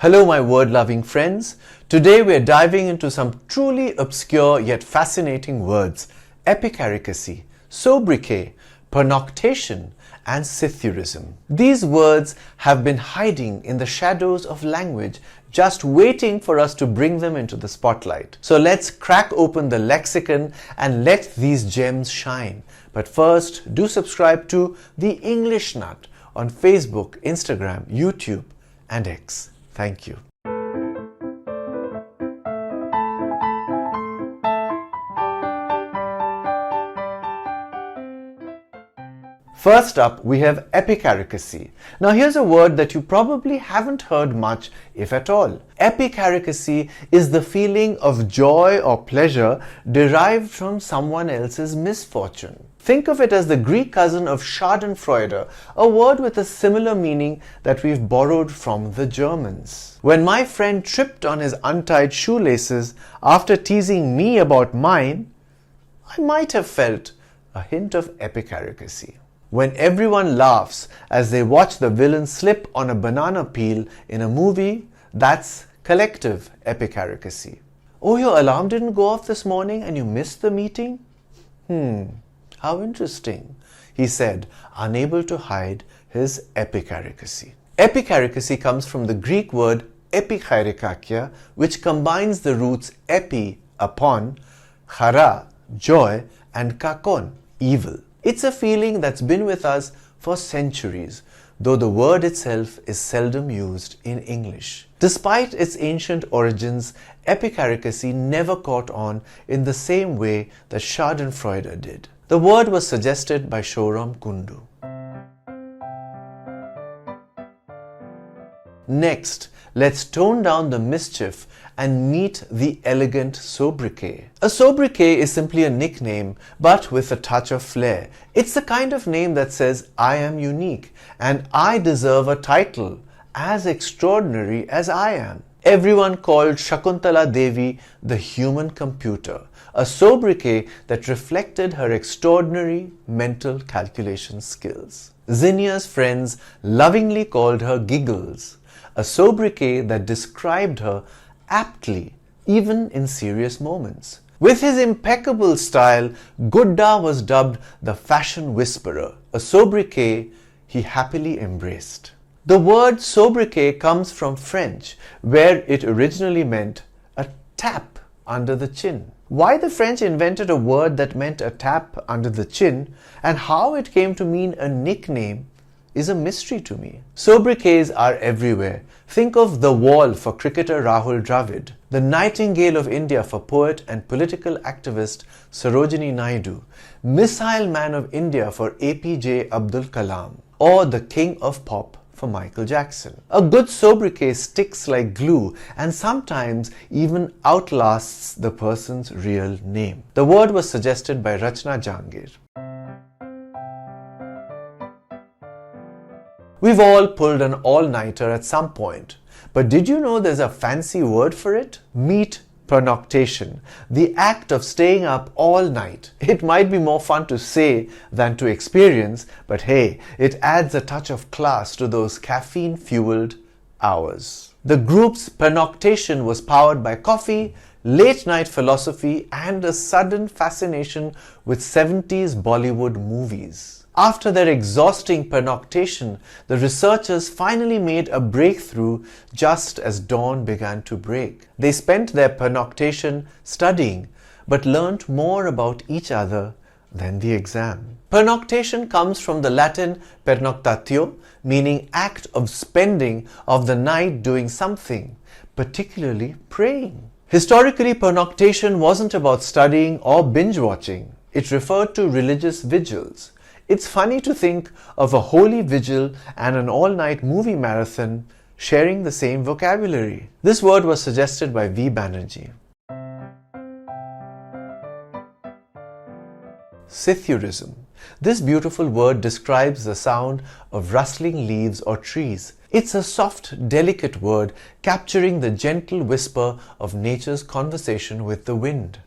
Hello my word-loving friends. Today we're diving into some truly obscure yet fascinating words: Epicaricacy, Sobriquet, Pernoctation and Psithurism. These words have been hiding in the shadows of language, just waiting for us to bring them into the spotlight. So let's crack open the lexicon and let these gems shine. But first, do subscribe to The English Nut on Facebook, Instagram, YouTube and X. Thank you. First up, we have epicaricacy. Now here's a word that you probably haven't heard much, if at all. Epicaricacy is the feeling of joy or pleasure derived from someone else's misfortune. Think of it as the Greek cousin of schadenfreude, a word with a similar meaning that we've borrowed from the Germans. When my friend tripped on his untied shoelaces after teasing me about mine, I might have felt a hint of epicaricacy. When everyone laughs as they watch the villain slip on a banana peel in a movie, that's collective epicaricacy. Oh, your alarm didn't go off this morning and you missed the meeting? How interesting, he said, unable to hide his epicaricacy. Epicaricacy comes from the Greek word epicaricakia, which combines the roots epi, upon, chara, joy, and kakon, evil. It's a feeling that's been with us for centuries, though the word itself is seldom used in English. Despite its ancient origins, epicaricacy never caught on in the same way that schadenfreude did. The word was suggested by Shouram Kundu. Next, let's tone down the mischief and meet the elegant sobriquet. A sobriquet is simply a nickname, but with a touch of flair. It's the kind of name that says, I am unique and I deserve a title as extraordinary as I am. Everyone called Shakuntala Devi the human computer, a sobriquet that reflected her extraordinary mental calculation skills. Zinnia's friends lovingly called her Giggles, a sobriquet that described her aptly, even in serious moments. With his impeccable style, Gudda was dubbed the fashion whisperer, a sobriquet he happily embraced. The word sobriquet comes from French, where it originally meant a tap under the chin. Why the French invented a word that meant a tap under the chin and how it came to mean a nickname is a mystery to me. Sobriquets are everywhere. Think of the Wall for cricketer Rahul Dravid, the Nightingale of India for poet and political activist Sarojini Naidu, Missile Man of India for APJ Abdul Kalam, or the King of Pop for Michael Jackson. A good sobriquet sticks like glue and sometimes even outlasts the person's real name. The word was suggested by Rachna Jangir. We've all pulled an all-nighter at some point, but did you know there's a fancy word for it? Meet Pernoctation, the act of staying up all night. It might be more fun to say than to experience, but hey, it adds a touch of class to those caffeine-fueled hours. The group's Pernoctation was powered by coffee, late-night philosophy, and a sudden fascination with 70s Bollywood movies. After their exhausting pernoctation, the researchers finally made a breakthrough just as dawn began to break. They spent their pernoctation studying, but learnt more about each other than the exam. Pernoctation comes from the Latin pernoctatio, meaning act of spending of the night doing something, particularly praying. Historically, pernoctation wasn't about studying or binge-watching. It referred to religious vigils. It's funny to think of a holy vigil and an all-night movie marathon sharing the same vocabulary. This word was suggested by V. Banerjee. Psithurism. This beautiful word describes the sound of rustling leaves or trees. It's a soft, delicate word capturing the gentle whisper of nature's conversation with the wind.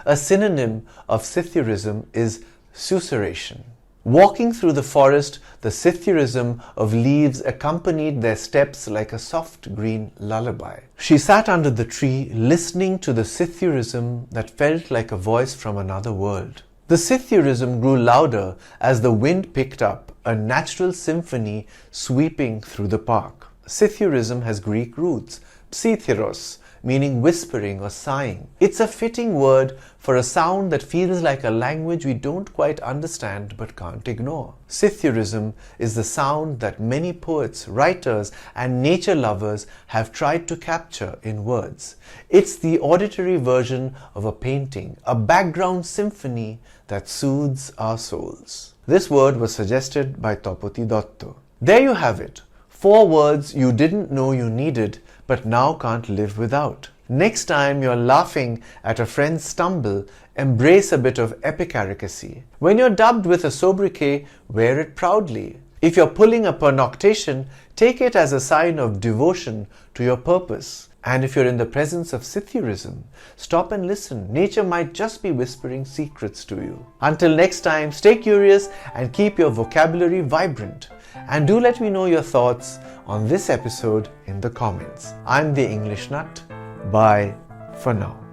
A synonym of Psithurism is susurration. Walking through the forest, the Psithurism of leaves accompanied their steps like a soft green lullaby. She sat under the tree, listening to the Psithurism that felt like a voice from another world. The Psithurism grew louder as the wind picked up, a natural symphony sweeping through the park. Psithurism has Greek roots, psithuros, meaning whispering or sighing. It's a fitting word for a sound that feels like a language we don't quite understand but can't ignore. Psithurism is the sound that many poets, writers, and nature lovers have tried to capture in words. It's the auditory version of a painting, a background symphony that soothes our souls. This word was suggested by Topoti Dotto. There you have it. 4 words you didn't know you needed but now can't live without. Next time you're laughing at a friend's stumble, embrace a bit of epicaricacy. When you're dubbed with a sobriquet, wear it proudly. If you're pulling a pernoctation, take it as a sign of devotion to your purpose. And if you're in the presence of Psithurism, stop and listen. Nature might just be whispering secrets to you. Until next time, stay curious and keep your vocabulary vibrant. And do let me know your thoughts on this episode in the comments. I'm the English Nut. Bye for now.